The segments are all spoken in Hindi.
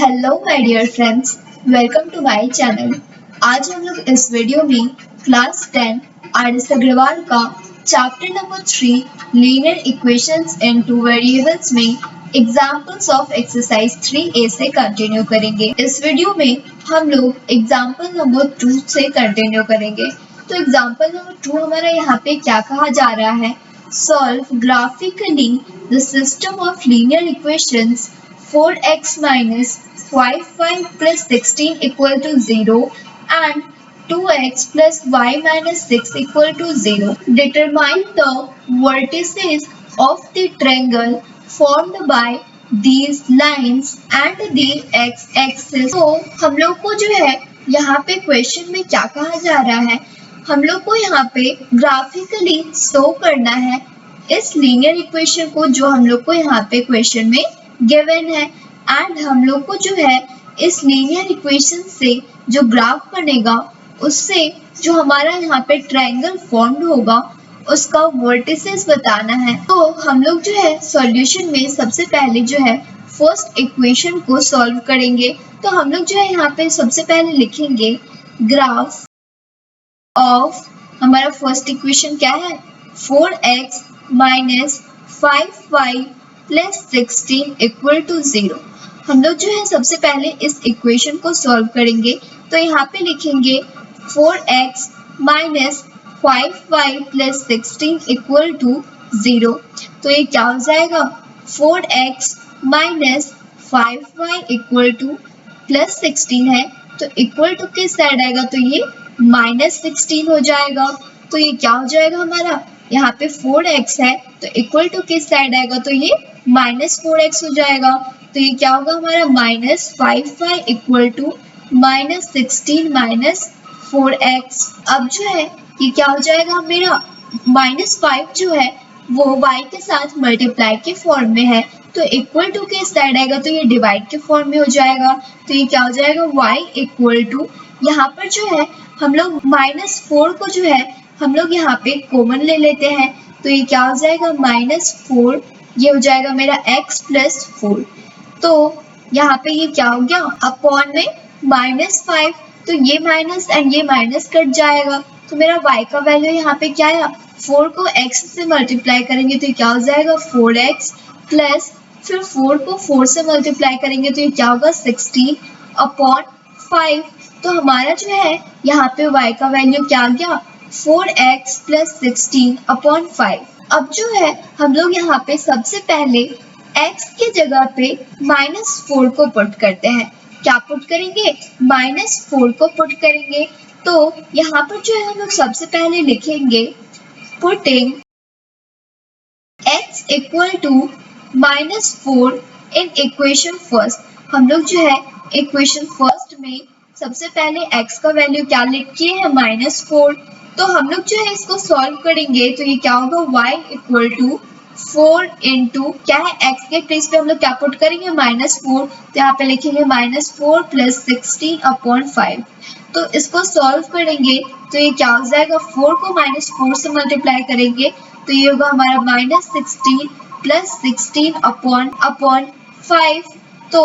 Hello my dear friends, welcome to my channel. आज हम लोग इस वीडियो में क्लास 10 आर.एस. अग्रवाल का चैप्टर नंबर 3 लीनियर इक्वेशंस इन टू वेरिएबल्स में एग्जांपल्स ऑफ एक्सरसाइज 3A से कंटिन्यू करेंगे। इस वीडियो में हम लोग एग्जांपल नंबर 2 से कंटिन्यू करेंगे। तो एग्जांपल नंबर 2 हमारा यहाँ पे क्या कहा जा रहा है? Solve graphically the system of linear equations 4x minus 5y plus 16 equal to 0 and 2x plus y minus 6 equal to 0. Determine the vertices of the triangle formed by these lines and the x-axis. तो हम लोग को जो है यहाँ पे क्वेश्चन में क्या कहा जा रहा है, हम लोग को यहाँ पे ग्राफिकली शो करना है इस लीनियर इक्वेशन को जो हम लोग को यहाँ पे क्वेश्चन में गिवन है। एंड हम लोग को जो है इस लीनियर इक्वेशन से जो ग्राफ बनेगा उससे जो हमारा यहाँ पे ट्रायंगल फॉर्म्ड होगा उसका वर्टिसेस बताना है। तो हम लोग जो है सॉल्यूशन में सबसे पहले जो है फर्स्ट इक्वेशन को सॉल्व करेंगे। तो हम लोग जो है यहाँ पे सबसे पहले लिखेंगे ग्राफ ऑफ, हमारा फर्स्ट इक्वेशन क्या है 4x minus 5y plus 16 equal to 0। हम लोग जो है सबसे पहले इस इक्वेशन को सॉल्व करेंगे। तो यहाँ पे लिखेंगे 4x minus 5y plus 16 equal to 0। तो ये क्या हो जाएगा 4x minus 5y equal two plus 16 है तो इक्वल टू किस साइड आएगा, तो ये माइनस 16 हो जाएगा। तो ये क्या हो जाएगा हमारा, यहाँ पे 4x है तो इक्वल टू किस साइड आएगा, तो ये माइनस 4x हो जाएगा। तो ये क्या होगा हमारा minus 5y equal to minus 16 minus 4x। अब जो है ये क्या हो जाएगा मेरा माइनस 5 जो है वो y के साथ मल्टीप्लाई के फॉर्म में है तो इक्वल टू के साइड आएगा तो ये डिवाइड के फॉर्म में हो जाएगा। तो ये क्या हो जाएगा y इक्वल टू, यहाँ पर जो है हम लोग माइनस 4 को जो है हम लोग यहाँ पे कॉमन ले लेते हैं। तो ये क्या हो जाएगा माइनस 4, ये हो जाएगा मेरा x प्लस 4। तो यहाँ पे ये क्या हो गया अपॉन में माइनस 5, तो ये माइनस एंड ये माइनस कट जाएगा। तो मेरा y का वैल्यू यहाँ पे क्या है, 4 को x से मल्टीप्लाई करेंगे तो ये क्या हो जाएगा 4x प्लस फिर 4 को 4 से मल्टीप्लाई करेंगे तो ये क्या होगा 16 अपॉन 5। तो हमारा जो है यहाँ पे y का वैल्यू क्या आ गया 4x प्लस 16 अपॉन 5। अब जो है हम लोग यहाँ पे सबसे पहले x की जगह पे -4 को पुट करते हैं। क्या पुट करेंगे, -4 को पुट करेंगे। तो यहाँ पर जो है हम लोग सबसे पहले लिखेंगे putting x equal to -4 in equation first. हम लोग जो है इक्वेशन फर्स्ट में सबसे पहले x का वैल्यू क्या लिख किए हैं -4। तो हम लोग जो है इसको सॉल्व करेंगे तो ये क्या होगा y इक्वल टू 4 इंटू क्या है x के प्लेस पे हम लोग क्या पुट करेंगे -4, तो यहाँ पे लिखेंगे -4 प्लस 16 अपॉन 5। तो इसको सॉल्व करेंगे तो ये क्या हो जाएगा 4 को -4 से मल्टीप्लाई करेंगे तो ये होगा हमारा -16 प्लस 16 अपॉन 5। तो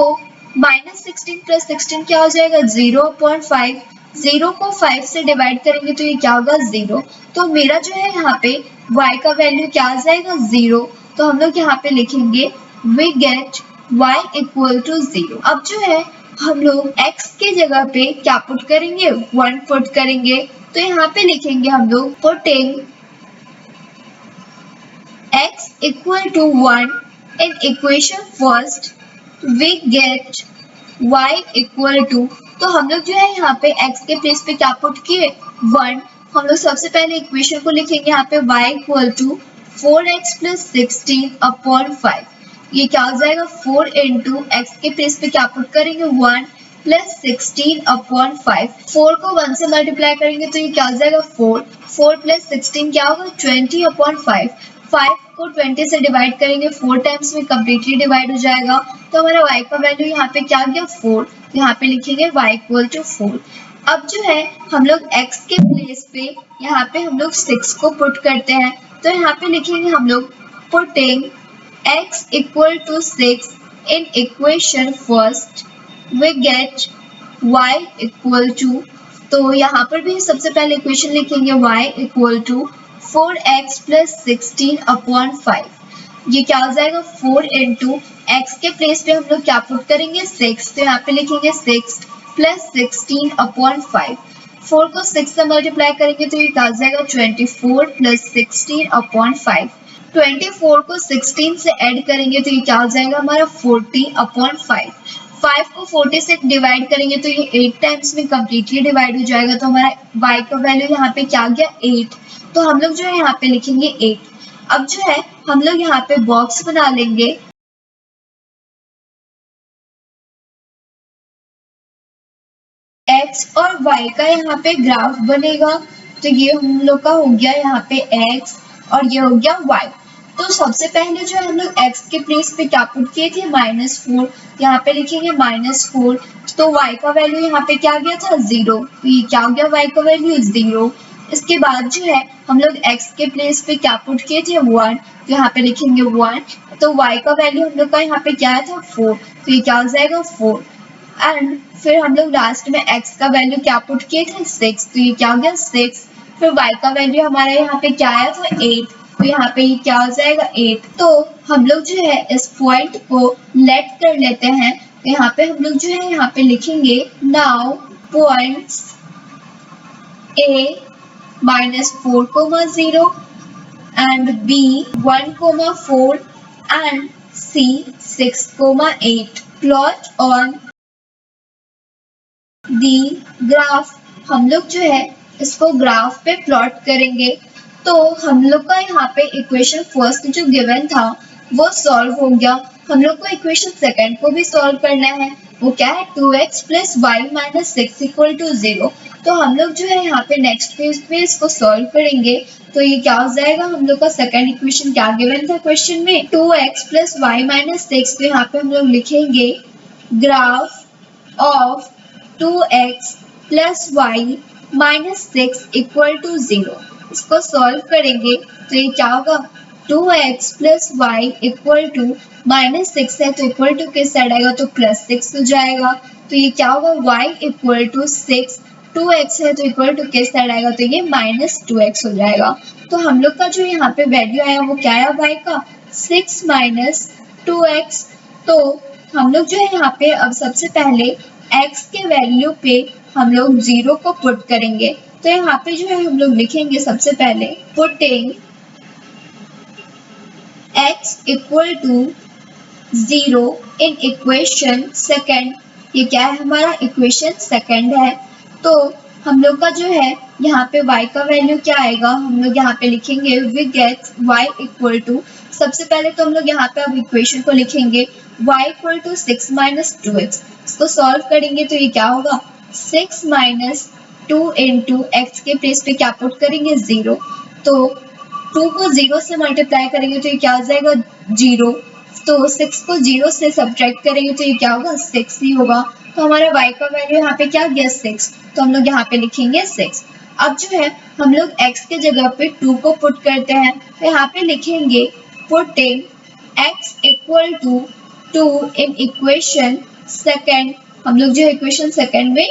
-16 प्लस 16 क्या हो जाएगा 0 अपॉन 5। 0 को 5 से डिवाइड करेंगे तो ये क्या होगा 0। तो मेरा जो है यहाँ पे y का वैल्यू क्या आ जाएगा 0। तो हम लोग यहाँ पे लिखेंगे we get y equal to 0। अब जो है हम लोग x के जगह पे क्या पुट करेंगे 1 पुट करेंगे। तो यहाँ पे लिखेंगे हम लोग putting x equal to 1 in equation first we get y equal to, तो हम लोग जो है यहाँ पे x के प्लेस पे क्या पुट किए 1। हम लोग सबसे पहले इक्वेशन को लिखेंगे यहाँ पे y equal to 4x plus 16 upon 5। ये क्या हो जाएगा 4 इंटू x के प्लेस पे क्या पुट करेंगे 1 प्लस 16 अपॉन 5। 4 को 1 से मल्टीप्लाई करेंगे तो ये क्या हो जाएगा 4 प्लस 16 क्या होगा 20 अपॉन 5। 5 को 20 से डिवाइड करेंगे 4 टाइम्स में कम्प्लीटली डिवाइड हो जाएगा। तो हमारा y का वैल्यू यहाँ पे क्या गया 4, यहाँ पे लिखेंगे y इक्वल टू 4। अब जो है हम लोग x के प्लेस पे यहाँ पे हम लोग 6 को पुट करते हैं। तो यहाँ पे लिखेंगे हम लोग putting x equal to 6 in equation first we get y equal to, तो यहाँ पर भी सबसे पहले इक्वेशन लिखेंगे y equal to 4x plus 16/5। ये क्या हो जाएगा 4 इंटू एक्स के प्लेस पे हम लोग क्या पुट करेंगे 6, तो यहाँ पे लिखेंगे 6 प्लस 16/5। 4 को 6 से मल्टीप्लाई करेंगे तो ये क्या हो जाएगा 24 प्लस 16/5। 24 को 16 से ऐड करेंगे तो ये क्या हो जाएगा हमारा 40/5। 5 को 40 से डिवाइड करेंगे तो ये 8 टाइम्स में कम्प्लीटली डिवाइड हो जाएगा, तो हमारा y का वैल्यू यहाँ पे क्या आ गया 8। तो हम लोग जो है यहाँ पे लिखेंगे 8। अब जो है हम लोग यहाँ पे बॉक्स बना लेंगे। x और y का यहाँ पे ग्राफ बनेगा, तो ये हम लोग का हो गया यहाँ पे x और ये हो गया y। तो सबसे पहले जो है हम लोग x के प्लेस पे क्या पुट किए थे -4, यहाँ पे लिखेंगे -4, तो y का वैल्यू यहाँ पे क्या गया था 0, तो ये क्या हो गया y का वैल्यू 0। इसके बाद जो है हम लोग x के प्लेस पे क्या पुट किए थे 1, तो यहाँ पे लिखेंगे 1, तो y का वैल्यू हम लोग का यहाँ पे क्या था 4, तो ये क्या हो जाएगा 4। एंड फिर हम लोग लास्ट में x का वैल्यू क्या पुट किए थे 6, तो ये क्या हो गया 6। फिर y का वैल्यू हमारा यहाँ पे क्या आया था 8, तो यहाँ पे ये क्या हो जाएगा 8। तो हम लोग जो है इस पॉइंट को लेट कर लेते हैं, तो यहाँ पे हम लोग जो है यहाँ पे लिखेंगे now points a -4, 0 and b 1, 4 and c 6, 8 plot on the graph. हम लोग जो है इसको ग्राफ पे प्लॉट करेंगे, तो हम लोग का यहाँ पे इक्वेशन फर्स्ट जो गिवन था वो सॉल्व हो गया। हम लोग को इक्वेशन सेकंड को भी सॉल्व करना है, वो क्या है 2x plus y minus 6 equal to 0। तो हम लोग जो है यहाँ पे नेक्स्ट पेज पे इसको सॉल्व करेंगे, तो ये क्या हो जाएगा हम लोग का सेकंड इक्वेशन क्या गिवन था क्वेश्चन में 2x प्लस वाई माइनस 6, तो यहाँ पे हम लोग लिखेंगे graph of 2x plus y minus 6 equal to 0। इसको सॉल्व करेंगे तो ये क्या होगा 2x plus Y equal to -6 है, तो इक्वल टू किस साइड आएगा तो +6 हो जाएगा। तो ये क्या होगा y इक्वल टू 6, 2x है तो इक्वल टू किस साइड आएगा तो ये -2x हो जाएगा। तो हम लोग का जो यहाँ पे वैल्यू आया वो क्या आया y का 6 माइनस 2x। तो हम लोग जो है यहाँ पे अब सबसे पहले x के वैल्यू पे हम लोग 0 को पुट करेंगे, तो यहाँ पे जो है हम लोग लिखेंगे सबसे पहले putting x equal to 0 in equation second. ये क्या है हमारा इक्वेशन सेकंड है। तो हम लोग का जो है यहाँ पे y का वैल्यू क्या आएगा, हम लोग यहाँ पे लिखेंगे we get y equal to, सबसे पहले तो हम लोग यहाँ पे अब इक्वेशन को लिखेंगे y equal to 6 minus 2x। इसको सॉल्व करेंगे तो ये क्या होगा 6 माइनस 2 इंटू एक्स के प्लेस पे क्या पुट करेंगे 0, तो 2 को 0 से मल्टीप्लाई करेंगे तो ये क्या हो जाएगा 0, तो 6 को 0 से सब्ट्रैक्ट करेंगे तो ये क्या होगा 6 ही होगा। तो हमारा y का वैल्यू यहाँ पे क्या गया 6, तो हम लोग यहाँ पे लिखेंगे 6। अब जो है हम लोग x के जगह पे 2 को पुट करते हैं, तो यहाँ पे लिखेंगे putting x equal to 2 in equation second. हम लोग जो इक्वेशन सेकेंड में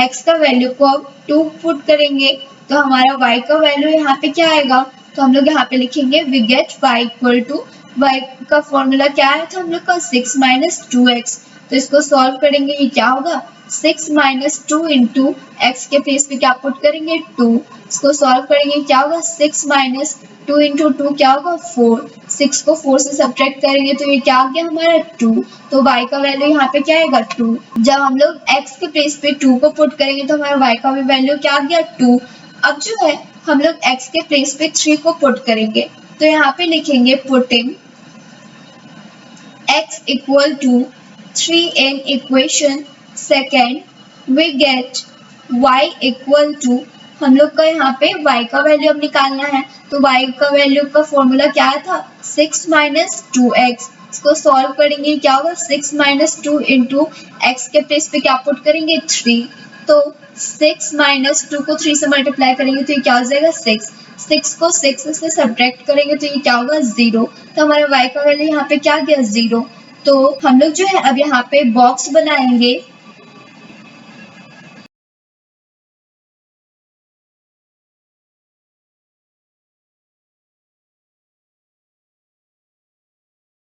x का वैल्यू को अब 2 पुट करेंगे, तो हमारा y का वैल्यू यहाँ पे क्या आएगा, तो हम लोग यहाँ पे लिखेंगे we get y equal to, y का फॉर्मूला क्या आया था हम लोग का 6 माइनस 2x। तो इसको सॉल्व करेंगे ये क्या होगा 6 माइनस 2 इंटू एक्स के प्लेस पे क्या पुट करेंगे 2। इसको सॉल्व करेंगे क्या होगा 6 माइनस 2 इंटू 2 क्या होगा 4। 6 को 4 से सब्ट्रैक्ट करेंगे तो ये क्या आ गया हमारा 2। तो y का वैल्यू यहाँ पे क्या आएगा 2। जब हम लोग x के प्लेस पे 2 को पुट करेंगे तो हमारा y का भी वैल्यू क्या आ गया 2। अब जो है हम लोग x के प्लेस पे 3 को पुट करेंगे, तो यहाँ पे लिखेंगे putting x equal to 3 in equation second we get y equal to, हम लोग का यहाँ पे y का वैल्यू अब निकालना है, तो y का वैल्यू का फॉर्मूला क्या था 6 माइनस 2x। इसको सॉल्व करेंगे क्या होगा 6 माइनस 2 इंटू एक्स के प्लेस पे क्या पुट करेंगे 3। तो 6 माइनस 2 को 3 से मल्टीप्लाई करेंगे तो ये क्या हो जाएगा 6। 6 को 6 से सब्ट्रैक्ट करेंगे तो ये क्या होगा 0। तो हमारा y का वैल्यू यहाँ पे क्या गया 0। तो हम लोग जो है अब यहाँ पे बॉक्स बनाएंगे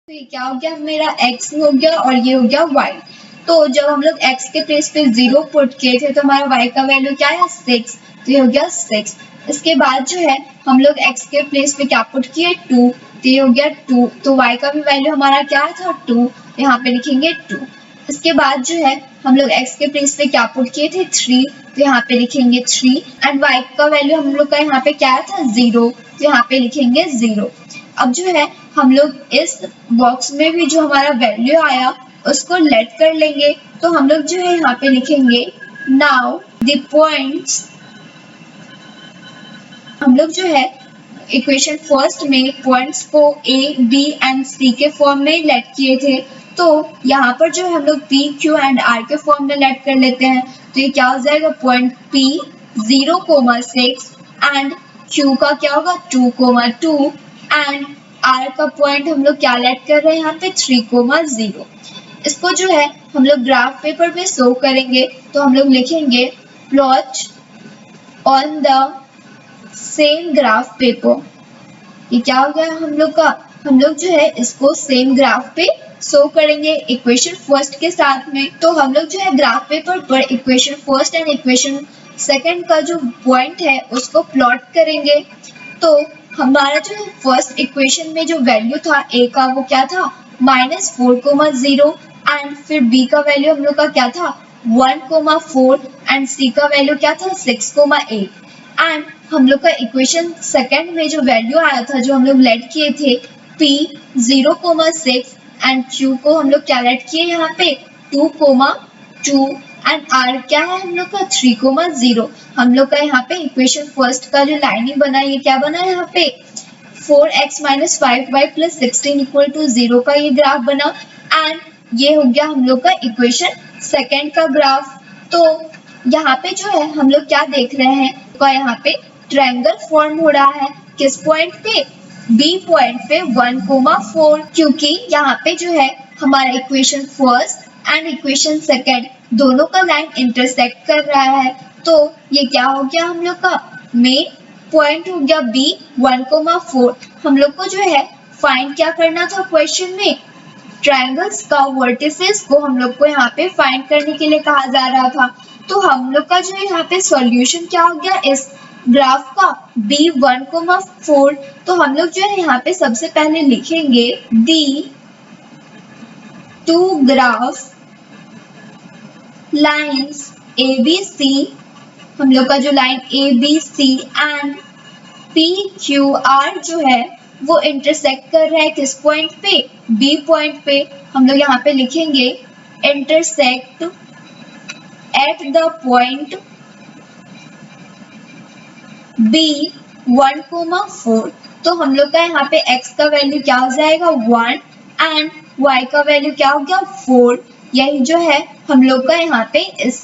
तो ये क्या हो गया, मेरा x हो गया और ये हो गया y। तो जब हम लोग x के प्लेस पे 0 पुट किए थे तो हमारा y का वैल्यू क्या है 6, तो ये हो गया 6। इसके बाद जो है हम लोग x के प्लेस पे क्या पुट किए 2, तो ये हो गया 2। तो y का भी वैल्यू हमारा क्या था 2, यहाँ पे लिखेंगे 2। इसके बाद जो है हम लोग x के प्लेस पे क्या पुट किए थे 3, तो यहाँ पे लिखेंगे 3। एंड y का वैल्यू हम लोग का यहाँ पे क्या था 0, तो यहाँ पे लिखेंगे 0। अब जो है हम लोग इस बॉक्स में भी जो हमारा वैल्यू आया उसको लेट कर लेंगे। तो हम लोग जो है यहाँ पे लिखेंगे नाउ द पॉइंट्स, हम लोग जो है इक्वेशन फर्स्ट में पॉइंट्स को a, b एंड c के फॉर्म में लेट किए थे, तो यहाँ पर जो हम लोग p, q एंड r के फॉर्म में लेट कर लेते हैं। तो ये क्या हो जाएगा, पॉइंट p 0,6 एंड q का क्या होगा 2,2 एंड r का पॉइंट हम लोग क्या लेट कर रहे हैं यहाँ पे 3,0। इसको जो है हम लोग ग्राफ पेपर पे शो करेंगे। तो हम लोग लिखेंगे plot on the same graph paper. ये क्या हो गया हम लोग का, हम लोग जो है इसको सेम ग्राफ पे शो करेंगे इक्वेशन फर्स्ट के साथ में। तो हम लोग जो है ग्राफ पेपर पर equation first and equation second का जो पॉइंट है उसको प्लॉट करेंगे। तो हमारा जो फर्स्ट इक्वेशन में जो वैल्यू था a का वो क्या था -4,0 एंड फिर b का वैल्यू हम लोग का क्या था 1,4 एंड c का वैल्यू क्या था 6,8 एंड हम लोग का इक्वेशन सेकंड में जो वैल्यू आया था जो हम लोग लेट किए थे p 0,6 एंड q को हम लोग क्या लेट किए यहाँ पे 2,2 एंड r क्या है हम लोग का 3,0। हम लोग का यहाँ पे इक्वेशन फर्स्ट का जो लाइनिंग बना है ये क्या बना है यहाँ पे 4x - 5y + 16 = 0 का ये ग्राफ बना एंड ये हो गया हम लोग का इक्वेशन सेकंड का ग्राफ। तो यहाँ पे जो है हम लोग क्या देख रहे हैं का यहाँ पे ट्रायंगल फॉर्म हो रहा है किस पॉइंट पे B पॉइंट पे 1,4 क्योंकि यहाँ पे जो है हमारा equation first and equation second दोनों का लाइन इंटरसेक्ट कर रहा है। तो ये क्या हो गया हम लोग का मेन पॉइंट हो गया B 1,4। हम लोग को जो है फाइंड क्या करना था क्वेश्चन में ट्रायंगल्स का वर्टिसेस को हम लोग को यहाँ पे फाइंड करने के लिए कहा जा रहा था। तो हम लोग का जो है यहाँ पे सॉल्यूशन क्या हो गया इस ग्राफ का B 1,4। तो हम लोग जो है यहाँ पे सबसे पहले लिखेंगे दी टू ग्राफ लाइन्स ABC, हम लोग का जो लाइन ABC एंड PQR जो है वो इंटरसेक्ट कर रहा है किस पॉइंट पे B पॉइंट पे। हम लोग यहाँ पे लिखेंगे intersect at the point B 1,4। तो हम लोग का यहाँ पे x का वैल्यू क्या हो जाएगा 1 एंड y का वैल्यू क्या हो गया 4। यही जो है हम लोग का यहाँ पे इस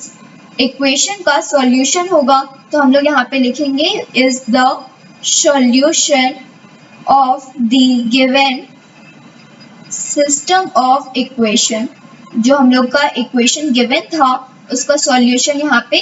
इक्वेशन का सॉल्यूशन होगा। तो हम लोग यहाँ पे लिखेंगे is the solution of the given system of equation। जो हम लोग का इक्वेशन गिवन था उसका सॉल्यूशन यहाँ पे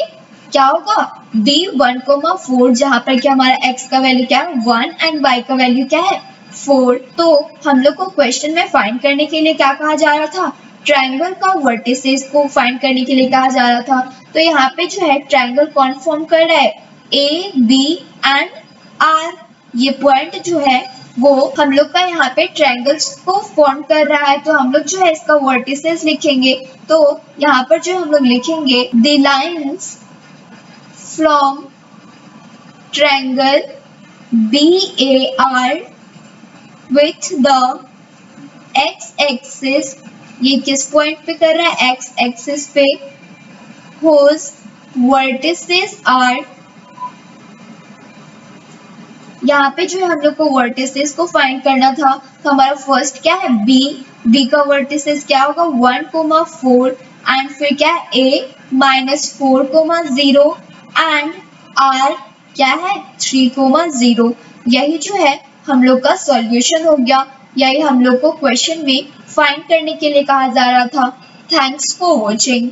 क्या होगा B 1,4 जहाँ पर क्या हमारा x का वैल्यू क्या है 1 एंड y का वैल्यू क्या है 4। तो हम लोग को क्वेश्चन में फाइंड करने के लिए क्या कहा जा रहा था ट्रायंगल का वर्टिसेस को फाइंड करने के लिए कहा जा रहा था। तो यहाँ पे जो है ट्रायंगल कौन फॉर्म कर रहा है A, B एंड R। ये पॉइंट जो है वो हम लोग का यहाँ पे ट्रायंगल्स को फॉर्म कर रहा है। तो हम लोग जो है इसका वर्टिसेस लिखेंगे। तो यहाँ पर जो हम लोग लिखेंगे the lines from triangle BAR with the x axis, ये किस पॉइंट पे कर रहा है x एक्सिस पे, whose vertices are, यहाँ पे जो है हम लोग को वर्टिसेस को फाइंड करना था। तो हमारा फर्स्ट क्या है B का वर्टिसेस क्या होगा 1,4 एंड फिर क्या है A -4,0 एंड R क्या है 3,0। यही जो है हम लोग का सॉल्यूशन हो गया। यही हम लोग को क्वेश्चन में फाइंड करने के लिए कहा जा रहा था। Thanks for watching.